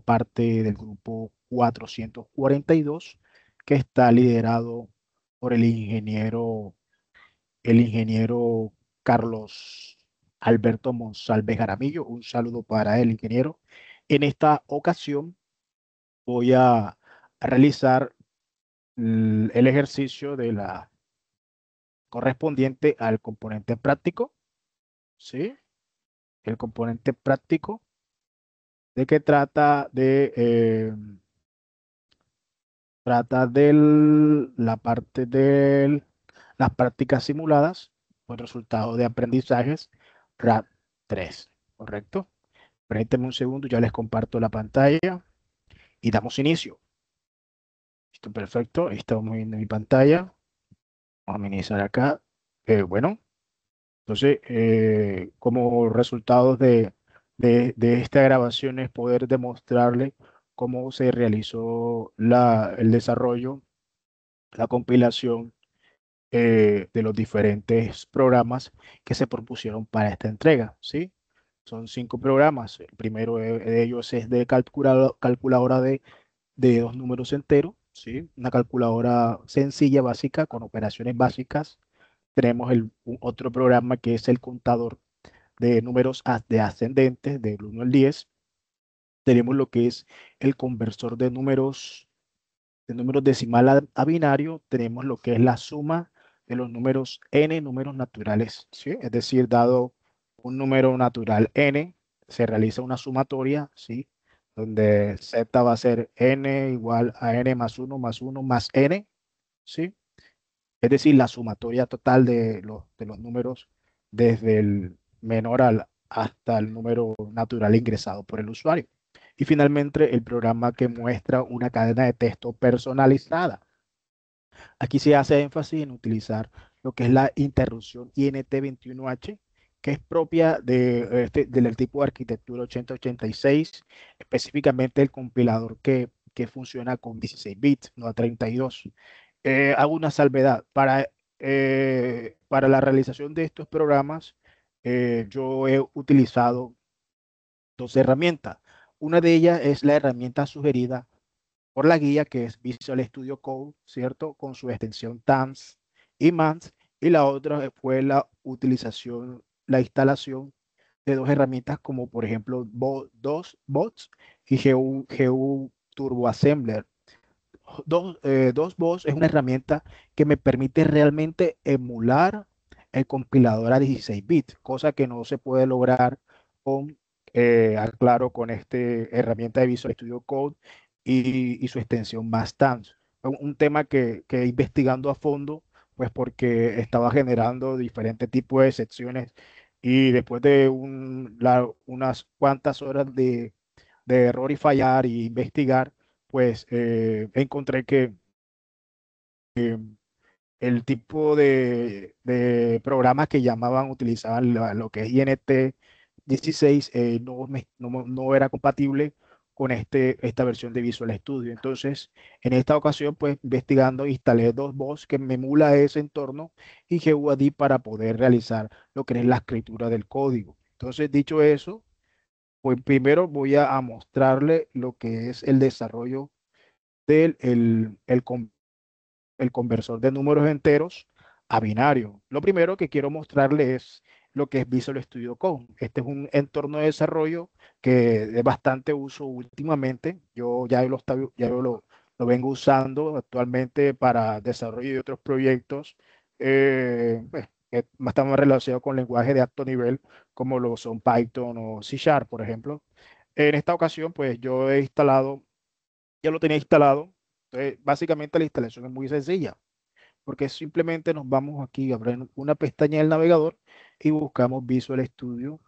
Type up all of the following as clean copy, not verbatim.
parte del grupo 442, que está liderado por el ingeniero Carlos Alberto Monsalve Jaramillo. Un saludo para el ingeniero. En esta ocasión voy a realizar el ejercicio de la correspondiente al componente práctico, ¿sí? El componente práctico, de que trata de la parte de las prácticas simuladas con resultado de aprendizajes RAP 3, ¿correcto? Permítanme un segundo, ya les comparto la pantalla y damos inicio. Listo, perfecto. Ahí estamos viendo mi pantalla. Vamos a minimizar acá. Bueno, entonces, como resultados de esta grabación es poder demostrarle cómo se realizó el desarrollo, la compilación de los diferentes programas que se propusieron para esta entrega, ¿sí? Son 5 programas. El primero de ellos es de calculadora de dos números enteros, ¿sí? Una calculadora sencilla, básica, con operaciones básicas. Tenemos otro programa que es el contador de números de ascendentes, del 1 al 10. Tenemos lo que es el conversor de números decimal a binario. Tenemos lo que es la suma de los números n, números naturales, ¿sí? Es decir, dado un número natural n, se realiza una sumatoria, ¿sí? Donde z va a ser n igual a n más 1 más 1 más n, ¿sí? Es decir, la sumatoria total de los números desde el menor hasta el número natural ingresado por el usuario. Y finalmente, el programa que muestra una cadena de texto personalizada. Aquí se hace énfasis en utilizar lo que es la interrupción INT21H, que es propia del tipo de arquitectura 8086, específicamente el compilador que funciona con 16 bits, no a 32. Hago una salvedad. Para la realización de estos programas, yo he utilizado dos herramientas. Una de ellas es la herramienta sugerida por la guía, que es Visual Studio Code, ¿cierto? Con su extensión TANS y MANS. Y la otra fue la instalación de dos herramientas como por ejemplo dos bots y GU Turbo Assembler. Dos bots es una herramienta que me permite realmente emular el compilador a 16 bits, cosa que no se puede lograr aclaro, con esta herramienta de Visual Studio Code y su extensión más TANS. Un tema que investigando a fondo, pues porque estaba generando diferentes tipos de secciones y después de unas cuantas horas de error y fallar y investigar, pues encontré que el tipo de programas que utilizaban lo que es INT16, no era compatible con esta versión de Visual Studio. Entonces, en esta ocasión, pues investigando, instalé dos bots que me emula ese entorno y GUAD para poder realizar lo que es la escritura del código. Entonces, dicho eso, pues primero voy a mostrarle lo que es el desarrollo del el conversor de números enteros a binario. Lo primero que quiero mostrarle es lo que es Visual Studio Code. Este es un entorno de desarrollo que es bastante uso últimamente. Yo lo vengo usando actualmente para desarrollo de otros proyectos que están relacionados con lenguajes de alto nivel, como lo son Python o C Sharp, por ejemplo. En esta ocasión, pues ya lo tenía instalado. Entonces, básicamente la instalación es muy sencilla, porque simplemente nos vamos aquí a abrir una pestaña del navegador y buscamos Visual Studio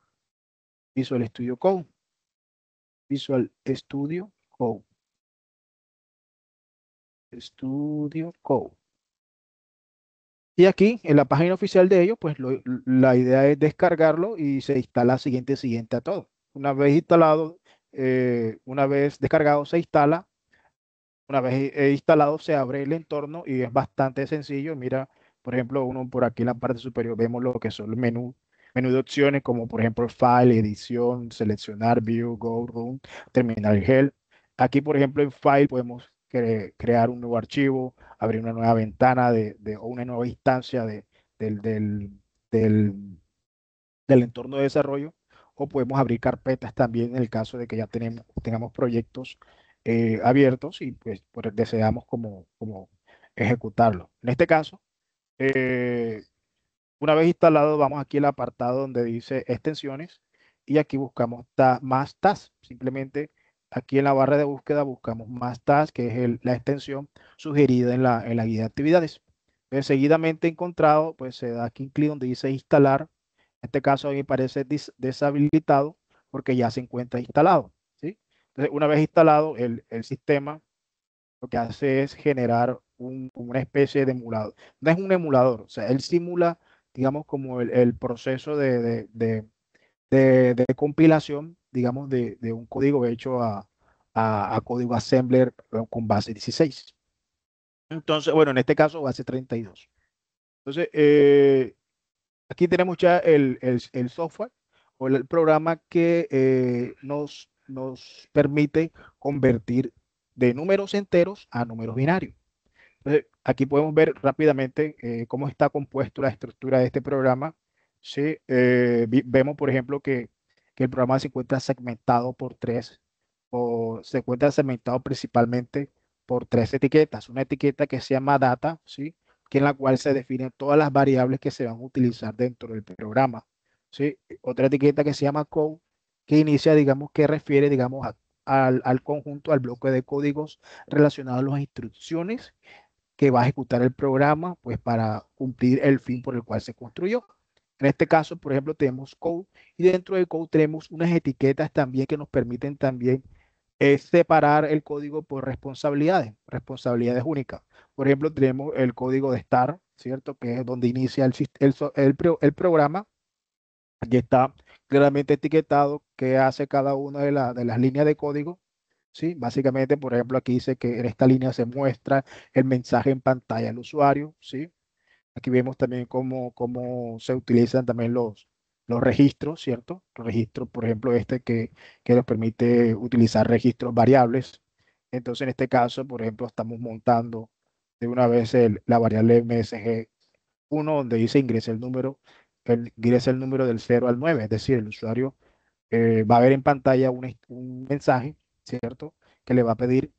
Code, Visual Studio Code. Y aquí en la página oficial de ellos, pues la idea es descargarlo y se instala siguiente a todo. Una vez instalado, una vez descargado, se instala. Una vez instalado, se abre el entorno y es bastante sencillo. Mira, por ejemplo, uno por aquí en la parte superior vemos lo que son el menú de opciones, como por ejemplo File, Edición, Seleccionar, View, Go, Run, Terminal Help. Aquí, por ejemplo, en File podemos crear un nuevo archivo, abrir una nueva ventana o una nueva instancia del, del, del, del entorno de desarrollo, o podemos abrir carpetas también en el caso de que ya tengamos proyectos abiertos y pues deseamos como ejecutarlo. En este caso, eh, una vez instalado, vamos aquí al apartado donde dice extensiones y aquí buscamos más tasks. Simplemente aquí en la barra de búsqueda buscamos más tasks, que es la extensión sugerida en la guía de actividades. Entonces, seguidamente encontrado, pues se da aquí clic donde dice instalar. En este caso a mí me parece deshabilitado porque ya se encuentra instalado, ¿sí? Entonces, una vez instalado, el sistema lo que hace es generar una especie de emulador. No es un emulador, o sea, él simula, digamos, como el proceso de compilación, digamos, de un código hecho a código assembler con base 16. Entonces, bueno, en este caso base 32. Entonces, aquí tenemos ya el software o el programa que nos permite convertir de números enteros a números binarios. Entonces, aquí podemos ver rápidamente cómo está compuesto la estructura de este programa. ¿Sí? Vemos, por ejemplo, que el programa se encuentra segmentado por tres, o se encuentra segmentado principalmente por tres etiquetas. Una etiqueta que se llama data, ¿sí? Que en la cual se definen todas las variables que se van a utilizar dentro del programa. ¿Sí? Otra etiqueta que se llama code, que inicia, digamos, que refiere, digamos, al conjunto, al bloque de códigos relacionados a las instrucciones que va a ejecutar el programa, pues para cumplir el fin por el cual se construyó. En este caso, por ejemplo, tenemos code y dentro del code tenemos unas etiquetas también que nos permiten también separar el código por responsabilidades únicas. Por ejemplo, tenemos el código de start, ¿cierto? Que es donde inicia el programa. Aquí está claramente etiquetado qué hace cada una de las líneas de código. ¿Sí? Básicamente, por ejemplo, aquí dice que en esta línea se muestra el mensaje en pantalla al usuario, ¿sí? Aquí vemos también cómo se utilizan también los registros, ¿cierto? Los registros, por ejemplo, que nos permite utilizar registros variables. Entonces, en este caso, por ejemplo, estamos montando de una vez la variable MSG1, donde dice ingresa el número del 0 al 9, es decir, el usuario va a ver en pantalla un mensaje, ¿cierto? Que le va a pedir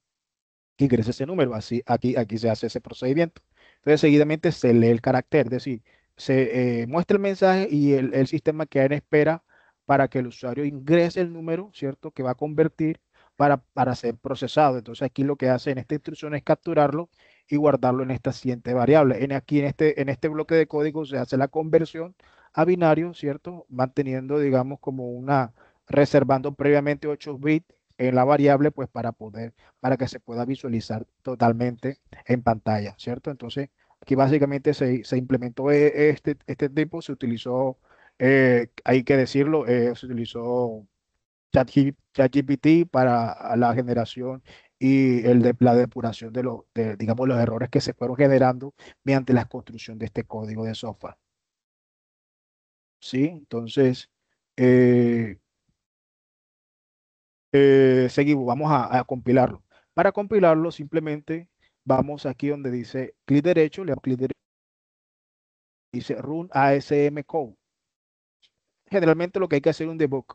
que ingrese ese número. Así, aquí se hace ese procedimiento. Entonces, seguidamente se lee el carácter, es decir, se muestra el mensaje y el sistema queda en espera para que el usuario ingrese el número, ¿cierto? Que va a convertir para ser procesado. Entonces, aquí lo que hace en esta instrucción es capturarlo y guardarlo en esta siguiente variable. Aquí en este bloque de código se hace la conversión a binario, ¿cierto? Manteniendo, digamos, reservando previamente 8 bits en la variable, pues para que se pueda visualizar totalmente en pantalla, ¿cierto? Entonces, aquí básicamente se implementó este tipo, se utilizó, hay que decirlo, se utilizó ChatGPT para la generación y la depuración digamos, los errores que se fueron generando mediante la construcción de este código de software, ¿sí? Entonces, eh, seguimos, vamos a compilarlo. Para compilarlo, simplemente vamos aquí donde dice clic derecho, le damos clic derecho, dice Run ASM Code. Generalmente lo que hay que hacer es un debug.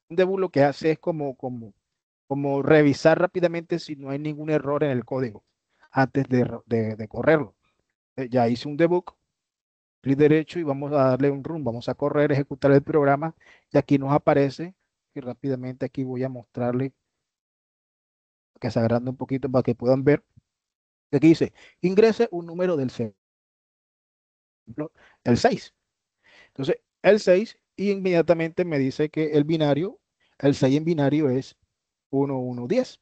Un debug lo que hace es como revisar rápidamente si no hay ningún error en el código antes de correrlo. Ya hice un debug, clic derecho y vamos a darle un run, vamos a correr, ejecutar el programa y aquí nos aparece, y rápidamente aquí voy a mostrarle que se agrande un poquito para que puedan ver. Aquí dice, ingrese un número del ejemplo, el 6. Entonces, el 6 y inmediatamente me dice que el 6 en binario es 1110.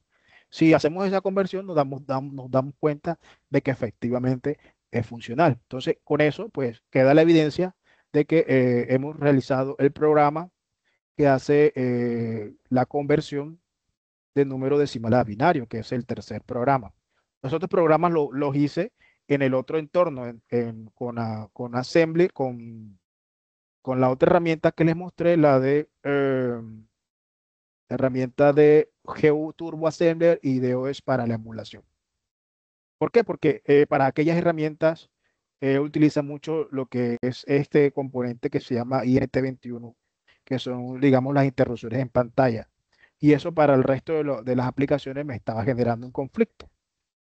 Si hacemos esa conversión, nos damos cuenta de que efectivamente es funcional. Entonces, con eso, pues queda la evidencia de que hemos realizado el programa que hace la conversión de número decimal a binario, que es el tercer programa. Los otros programas los hice en el otro entorno, con Assembly, con la otra herramienta que les mostré, herramienta de GU Turbo Assembler y DOS para la emulación. ¿Por qué? Porque para aquellas herramientas utiliza mucho lo que es este componente que se llama INT21, que son, digamos, las interrupciones en pantalla. Y eso para el resto de las aplicaciones me estaba generando un conflicto.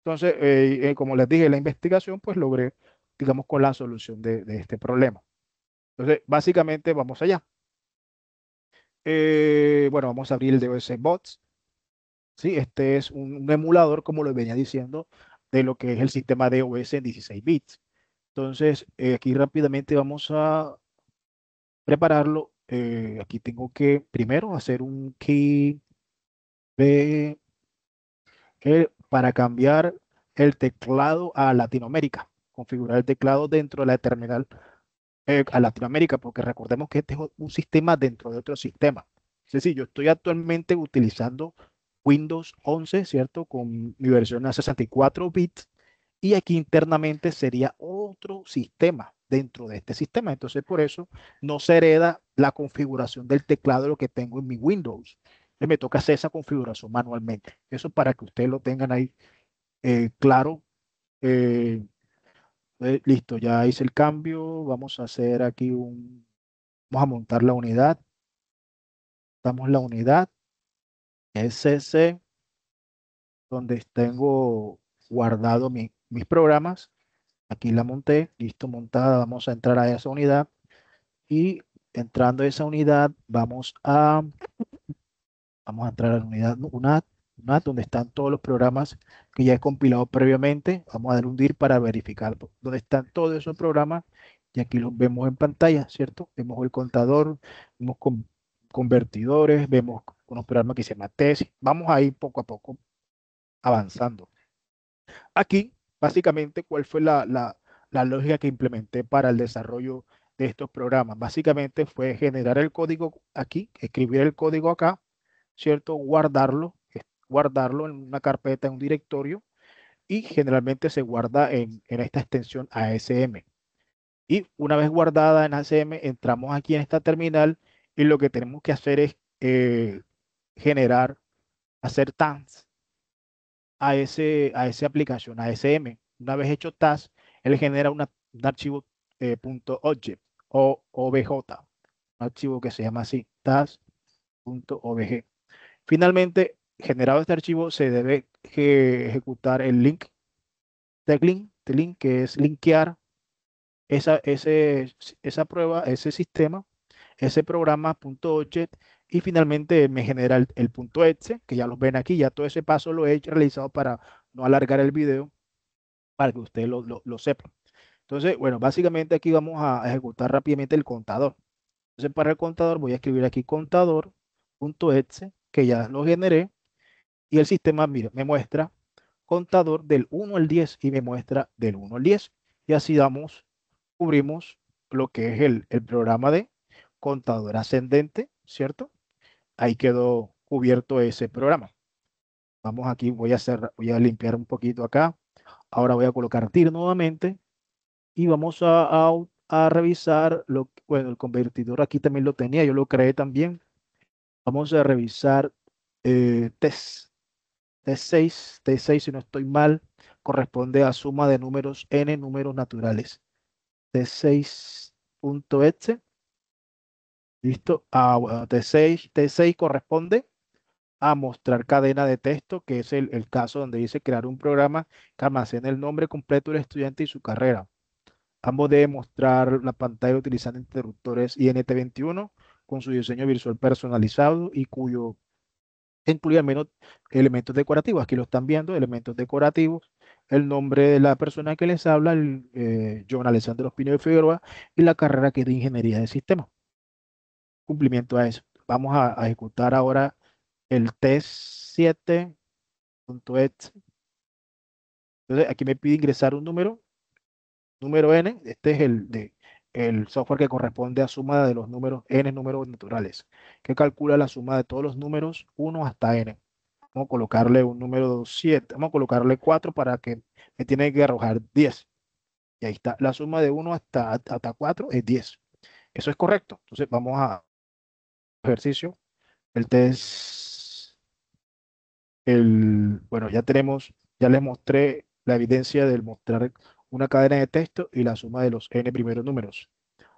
Entonces, como les dije, la investigación, pues logré, digamos, con la solución de este problema. Entonces, básicamente, vamos allá. Bueno, vamos a abrir el DOS Bots. Sí, este es un emulador, como lo venía diciendo, de lo que es el sistema DOS en 16 bits. Entonces, aquí rápidamente vamos a prepararlo. Aquí tengo que primero hacer un key de, para cambiar el teclado a Latinoamérica. Configurar el teclado dentro de la terminal a Latinoamérica, porque recordemos que este es un sistema dentro de otro sistema. Es decir, yo estoy actualmente utilizando Windows 11, ¿cierto? Con mi versión a 64 bits y aquí internamente sería otro sistema dentro de este sistema. Entonces, por eso no se hereda la configuración del teclado de lo que tengo en mi Windows. Me toca hacer esa configuración manualmente. Eso para que ustedes lo tengan ahí claro. Eh, Listo, ya hice el cambio. Vamos a hacer aquí vamos a montar la unidad. Damos la unidad SC, donde tengo guardado mis programas. Aquí la monté, listo, montada. Vamos a entrar a esa unidad y entrando a esa unidad vamos a entrar a la unidad UNAT, donde están todos los programas que ya he compilado previamente. Vamos a dar un dir para verificar dónde están todos esos programas y aquí los vemos en pantalla, ¿cierto? Vemos el contador, vemos convertidores, vemos unos programas que se llama test. Vamos a ir poco a poco avanzando. Aquí, básicamente, ¿cuál fue la lógica que implementé para el desarrollo de estos programas? Básicamente fue generar el código aquí, escribir el código acá, ¿cierto? Guardarlo en una carpeta, en un directorio, y generalmente se guarda en esta extensión ASM. Y una vez guardada en ASM, entramos aquí en esta terminal y lo que tenemos que hacer es generar, hacer tags a esa aplicación, a ASM. Una vez hecho task, él genera un archivo .object o obj, un archivo que se llama así, task.obj. Finalmente, generado este archivo, se debe ejecutar el link, teclink, que es linkear esa prueba, ese sistema, ese programa .object, y finalmente me genera el .exe, que ya los ven aquí. Ya todo ese paso lo he realizado para no alargar el video, para que ustedes lo sepan. Entonces, bueno, básicamente aquí vamos a ejecutar rápidamente el contador. Entonces, para el contador voy a escribir aquí contador.exe, que ya lo generé, y el sistema, mira, me muestra contador del 1 al 10 y me muestra del 1 al 10. Y así cubrimos lo que es el programa de contador ascendente, ¿cierto? Ahí quedó cubierto ese programa. Vamos aquí, voy a limpiar un poquito acá. Ahora voy a colocar TIR nuevamente y vamos a revisar bueno, el convertidor aquí también lo tenía, yo lo creé también. Vamos a revisar test. T6 si no estoy mal, corresponde a suma de números n números naturales. T6.exe, listo. Bueno, T6 corresponde a mostrar cadena de texto, que es el caso donde dice crear un programa que almacene el nombre completo del estudiante y su carrera. Ambos deben mostrar la pantalla utilizando interruptores INT21 con su diseño visual personalizado y cuyo incluye al menos elementos decorativos. Aquí lo están viendo, elementos decorativos, el nombre de la persona que les habla, John Alessandro Espino de Figueroa, y la carrera que es de Ingeniería de Sistemas. Cumplimiento a eso. Vamos a ejecutar ahora el test 7.exe. Entonces, aquí me pide ingresar un número n. Este es el software que corresponde a suma de los números n, números naturales, que calcula la suma de todos los números 1 hasta n. Vamos a colocarle un número 7, vamos a colocarle 4 para que me tiene que arrojar 10. Y ahí está, la suma de 1 hasta 4 es 10. Eso es correcto. Entonces vamos a ejercicio. El test, bueno, ya les mostré la evidencia del mostrar una cadena de texto y la suma de los n primeros números.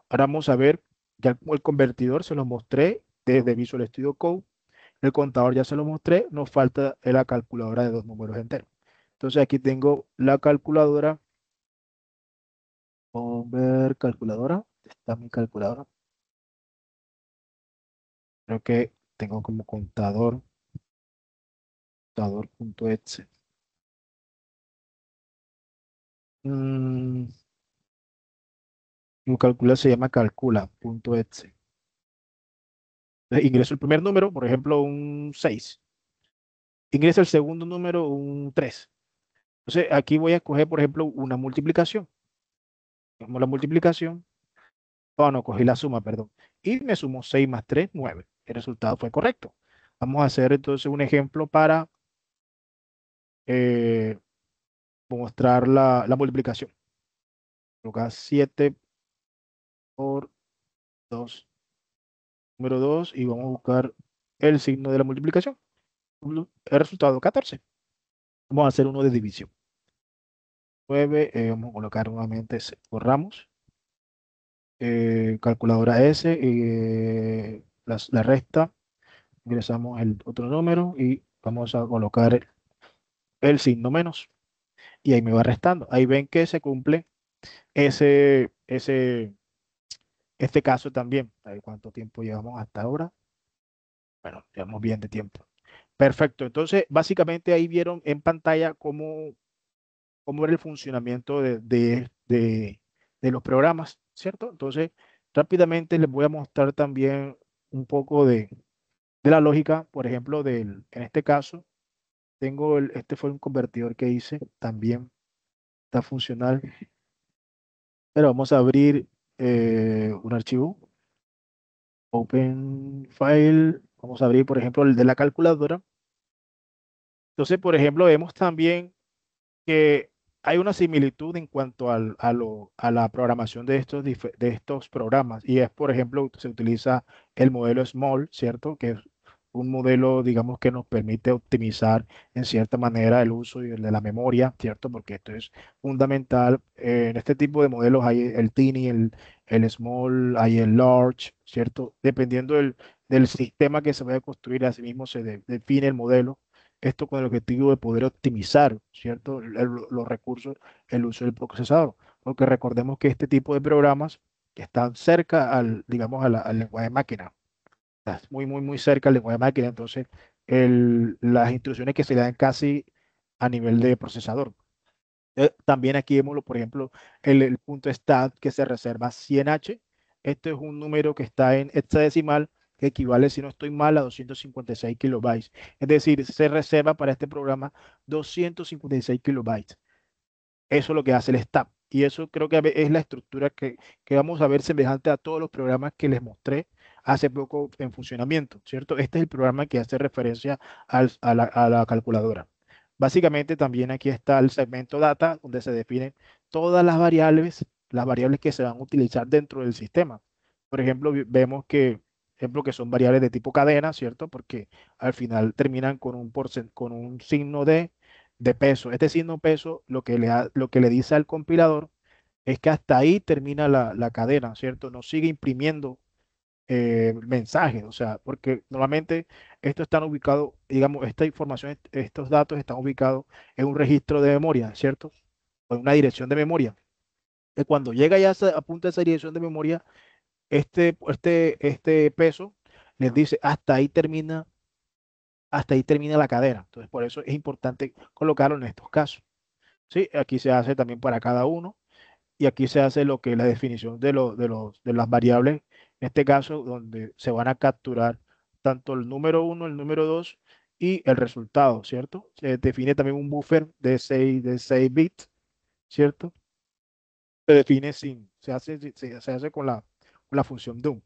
Ahora vamos a ver, ya el convertidor se los mostré desde Visual Studio Code, el contador ya se lo mostré, nos falta la calculadora de dos números enteros. Entonces aquí tengo la calculadora. Vamos a ver calculadora. Está mi calculadora. Creo que tengo como contador.exe. Mm, mi calculadora se llama calcula.exe. Entonces, ingreso el primer número, por ejemplo, un 6. Ingreso el segundo número, un 3. Entonces, aquí voy a escoger, por ejemplo, una multiplicación. Hacemos la multiplicación. Oh, no, cogí la suma, perdón. Y me sumo 6 más 3, 9. El resultado fue correcto. Vamos a hacer entonces un ejemplo para eh, mostrar la multiplicación. Colocar 7 por 2, número 2, y vamos a buscar el signo de la multiplicación. El resultado 14. Vamos a hacer uno de división. 9, vamos a colocar nuevamente, borramos. Calculadora S, la resta, ingresamos el otro número y vamos a colocar el signo menos. Y ahí me va restando. Ahí ven que se cumple ese, ese, este caso también. A ver cuánto tiempo llevamos hasta ahora. Bueno, llevamos bien de tiempo. Perfecto. Entonces, básicamente ahí vieron en pantalla cómo era el funcionamiento de los programas, ¿cierto? Entonces, rápidamente les voy a mostrar también un poco de la lógica, por ejemplo, en este caso, este fue un convertidor que hice, también está funcional, pero vamos a abrir un archivo, Open File, vamos a abrir, por ejemplo, el de la calculadora. Entonces, por ejemplo, vemos también que hay una similitud en cuanto a la programación de estos programas. Y es, por ejemplo, se utiliza el modelo Small, ¿cierto? Que es un modelo, digamos, que nos permite optimizar en cierta manera el uso de la memoria, ¿cierto? Porque esto es fundamental. En este tipo de modelos hay el Tiny, el Small, hay el Large, ¿cierto? Dependiendo del sistema que se vaya a construir, asimismo se define el modelo, esto con el objetivo de poder optimizar, ¿cierto? Los recursos, el uso del procesador. Porque recordemos que este tipo de programas están cerca digamos, al lenguaje de máquina. Está muy, muy, muy cerca al lenguaje de máquina. Entonces, las instrucciones que se le dan casi a nivel de procesador. También aquí vemos, por ejemplo, el punto stat que se reserva 100H. Este es un número que está en hexadecimal, que equivale, si no estoy mal, a 256 kilobytes. Es decir, se reserva para este programa 256 kilobytes. Eso es lo que hace el STAP. Y eso creo que es la estructura que vamos a ver semejante a todos los programas que les mostré hace poco en funcionamiento, ¿cierto? Este es el programa que hace referencia a la calculadora. Básicamente también aquí está el segmento data, donde se definen todas las variables que se van a utilizar dentro del sistema. Por ejemplo, vemos que son variables de tipo cadena, ¿cierto? Porque al final terminan con un signo de peso. Este signo peso lo que le dice al compilador es que hasta ahí termina la cadena, ¿cierto? No sigue imprimiendo mensajes, o sea, porque normalmente estos están ubicados, digamos, esta información, estos datos están ubicados en un registro de memoria, ¿cierto? O en una dirección de memoria. Y cuando llega ya a punto de esa dirección de memoria, este peso les dice hasta ahí termina la cadena. Entonces, por eso es importante colocarlo en estos casos. Sí, aquí se hace también para cada uno y aquí se hace lo que es la definición de las variables, en este caso, donde se van a capturar tanto el número uno, el número 2 y el resultado, ¿cierto? Se define también un buffer de 6 bits, ¿cierto? Se define se hace con la función DOM.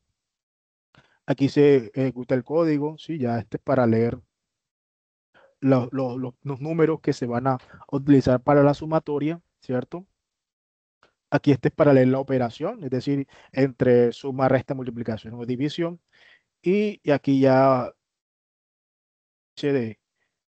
Aquí se ejecuta el código, ¿sí? Ya este es para leer los números que se van a utilizar para la sumatoria, ¿cierto? Aquí este es para leer la operación, es decir, entre suma, resta, multiplicación o división. Y aquí ya de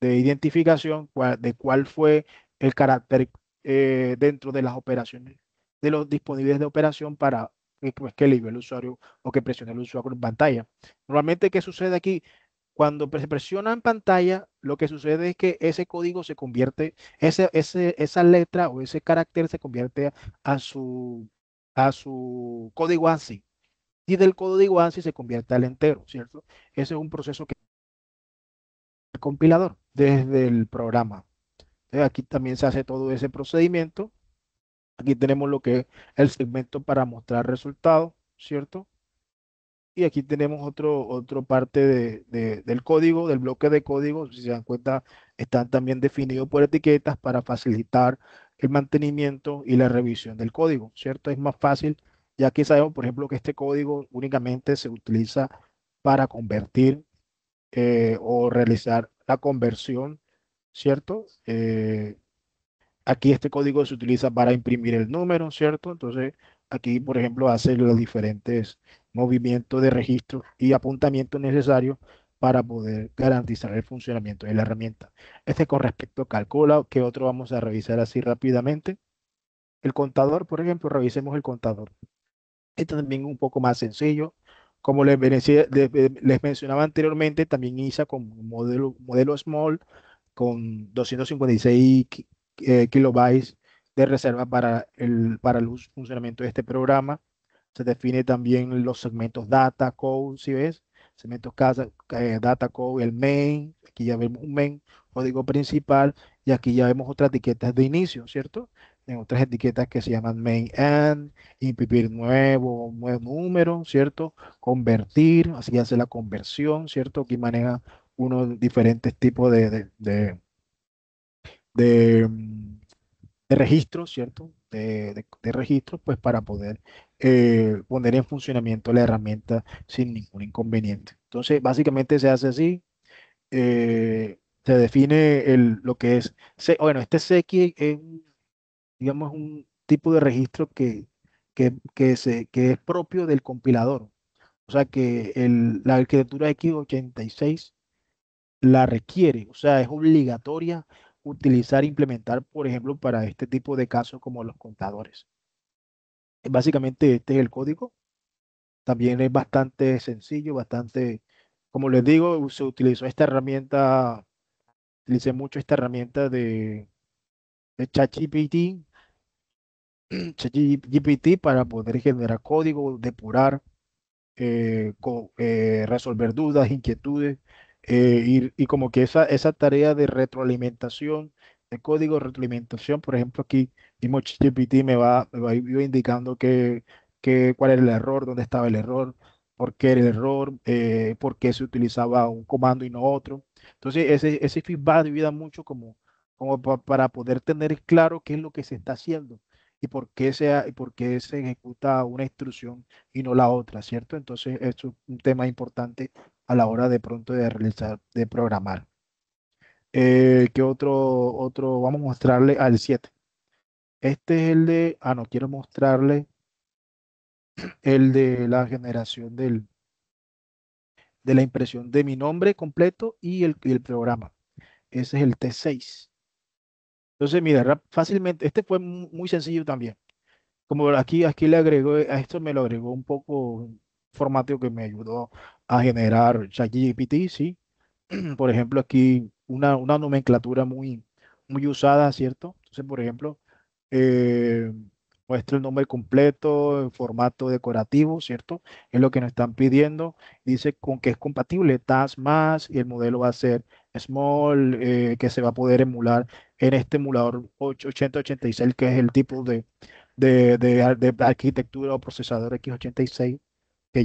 identificación de cuál fue el carácter dentro de las operaciones, de los disponibles de operación para pues, que le el usuario o que presione el usuario en pantalla. Normalmente, ¿qué sucede aquí? Cuando se presiona en pantalla, lo que sucede es que ese código se convierte, esa letra o ese carácter se convierte a su, a su código ANSI. Y del código ANSI se convierte al entero, ¿cierto? Ese es un proceso que el compilador desde el programa. Aquí también se hace todo ese procedimiento. Aquí tenemos lo que es el segmento para mostrar resultados, ¿cierto? Y aquí tenemos otro parte del código, del bloque de código. Si se dan cuenta, están también definidos por etiquetas para facilitar el mantenimiento y la revisión del código, ¿cierto? Es más fácil, ya que sabemos, por ejemplo, que este código únicamente se utiliza para convertir o realizar la conversión, ¿cierto? Aquí este código se utiliza para imprimir el número, ¿cierto? Entonces, aquí, por ejemplo, hace los diferentes movimientos de registro y apuntamiento necesarios para poder garantizar el funcionamiento de la herramienta. Este con respecto a calcula, que otro vamos a revisar así rápidamente. El contador, por ejemplo, revisemos el contador. Este también un poco más sencillo. Como les mencionaba anteriormente, también inicia con un modelo small con 256 kilobytes de reserva para el funcionamiento de este programa. Se define también los segmentos data, code, si ves, segmentos data, code, el main. Aquí ya vemos un main, código principal, y aquí ya vemos otras etiquetas de inicio, ¿cierto? En otras etiquetas que se llaman main and, imprimir nuevo número, ¿cierto? Convertir, así hace la conversión, ¿cierto? Aquí maneja unos diferentes tipos de, mm, de registros, ¿cierto? De registros, pues para poder poner en funcionamiento la herramienta sin ningún inconveniente. Entonces, básicamente se hace así. Se define lo que es, bueno, este SECI es, digamos, un tipo de registro que es propio del compilador. O sea que la arquitectura x86 la requiere, o sea, es obligatoria utilizar, implementar, por ejemplo, para este tipo de casos como los contadores. Básicamente este es el código, también es bastante sencillo, bastante, como les digo, se utilizó esta herramienta, utilicé mucho esta herramienta de ChatGPT, ChatGPT para poder generar código, depurar resolver dudas, inquietudes, y como que esa tarea de retroalimentación, de código de retroalimentación, por ejemplo, aquí mismo ChatGPT iba indicando cuál era el error, dónde estaba el error, por qué era el error, por qué se utilizaba un comando y no otro. Entonces, ese feedback ayuda mucho para poder tener claro qué es lo que se está haciendo y por qué se ejecuta una instrucción y no la otra, ¿cierto? Entonces, eso es un tema importante a la hora de pronto de realizar, de programar. ¿Qué otro? Vamos a mostrarle al 7. Este es no, quiero mostrarle el de la generación de la impresión de mi nombre completo y el programa. Ese es el T6. Entonces, mira, fácilmente, este fue muy sencillo también. Como aquí le agregó, a esto me lo agregó un poco un formato que me ayudó a generar ChatGPT, ¿sí? Por ejemplo, aquí una nomenclatura muy usada, ¿cierto? Entonces, por ejemplo, eh, muestra el nombre completo en formato decorativo, ¿cierto? Es lo que nos están pidiendo. Dice con que es compatible TAS más y el modelo va a ser small, que se va a poder emular en este emulador 8086, que es el tipo de arquitectura o procesador x86 que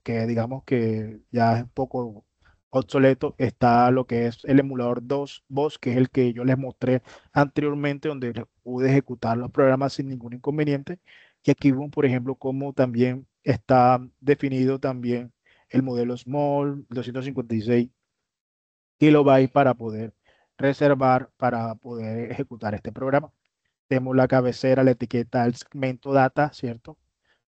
que digamos que ya es un poco obsoleto. Está lo que es el emulador 2 Boss, que es el que yo les mostré anteriormente, donde les pude ejecutar los programas sin ningún inconveniente. Y aquí vemos, por ejemplo, cómo también está definido también el modelo Small, 256 kilobytes para poder reservar, para poder ejecutar este programa. Tenemos la cabecera, la etiqueta, el segmento data, ¿cierto?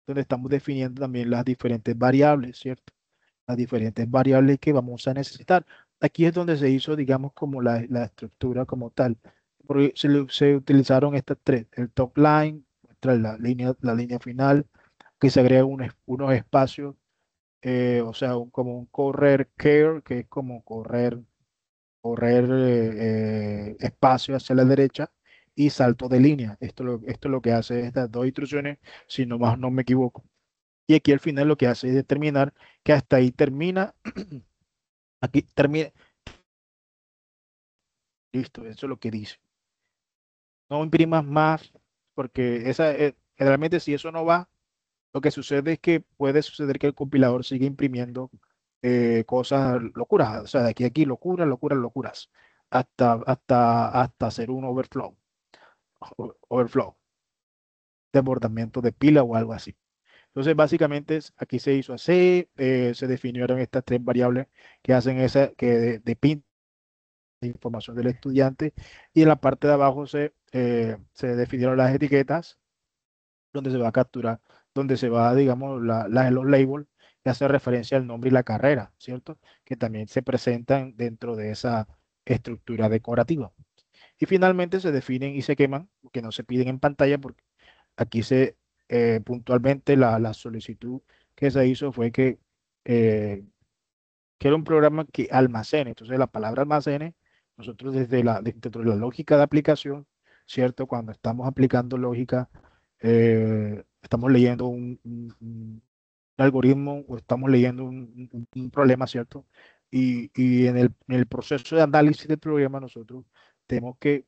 Donde estamos definiendo también las diferentes variables, ¿cierto? Las diferentes variables que vamos a necesitar. aquí es donde se hizo, digamos, como la estructura como tal. Porque se utilizaron estas tres, el top line, muestra la línea final, que se agrega unos espacios, o sea, como un correr care, que es como correr espacio hacia la derecha y salto de línea. Esto lo que hace estas dos instrucciones, si no más no me equivoco. Y aquí al final lo que hace es determinar que hasta ahí termina, aquí termina, listo, eso es lo que dice. No imprimas más, porque generalmente si eso no va, lo que sucede es que puede suceder que el compilador siga imprimiendo cosas locuras, o sea, de aquí a aquí, locuras, locuras, locuras, hasta hacer un overflow, desbordamiento de pila o algo así. Entonces, básicamente, aquí se hizo así, se definieron estas tres variables que hacen esa, que dependen de información del estudiante, y en la parte de abajo se definieron las etiquetas donde se va a capturar, donde se va, digamos, los labels que hacen referencia al nombre y la carrera, ¿cierto? Que también se presentan dentro de esa estructura decorativa. Y finalmente se definen y se queman, que no se piden en pantalla, porque aquí puntualmente la solicitud que se hizo fue eh, que era un programa que almacene. Entonces, la palabra almacene, nosotros dentro de la lógica de aplicación, ¿cierto? Cuando estamos aplicando lógica, estamos leyendo un algoritmo o estamos leyendo un problema, ¿cierto? Y en el proceso de análisis del problema, nosotros tenemos que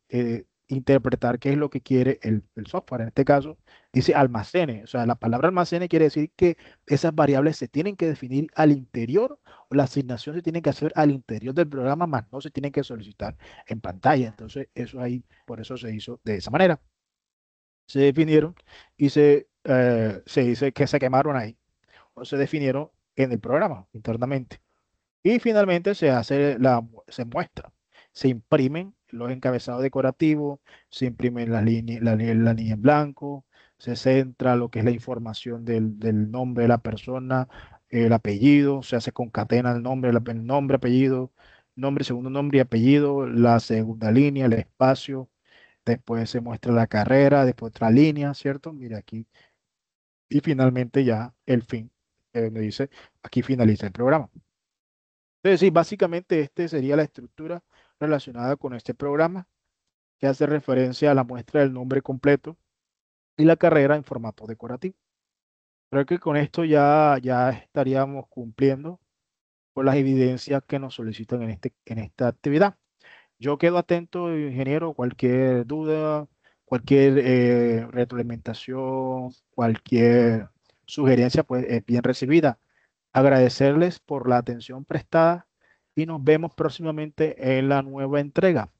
interpretar qué es lo que quiere el software. En este caso, dice almacene. O sea, la palabra almacene quiere decir que esas variables se tienen que definir al interior, o la asignación se tiene que hacer al interior del programa, más no se tienen que solicitar en pantalla. Entonces, eso ahí, por eso se hizo de esa manera. Se definieron y se dice que se quemaron ahí o se definieron en el programa internamente. Y finalmente se muestra, se imprimen los encabezados decorativos, se imprimen la línea en blanco, se centra lo que es la información del nombre de la persona, el apellido, o sea, se concatena el nombre, apellido, nombre, segundo nombre y apellido, la segunda línea, el espacio, después se muestra la carrera, después otra línea, ¿cierto? Mira aquí. Y finalmente ya el fin, me dice, aquí finaliza el programa. Entonces, sí, básicamente este sería la estructura relacionada con este programa, que hace referencia a la muestra del nombre completo y la carrera en formato decorativo. Creo que con esto ya estaríamos cumpliendo con las evidencias que nos solicitan en esta actividad. Yo quedo atento, ingeniero, cualquier duda, cualquier retroalimentación, cualquier sugerencia, pues es bien recibida. Agradecerles por la atención prestada y nos vemos próximamente en la nueva entrega.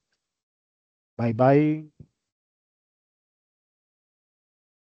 Bye bye.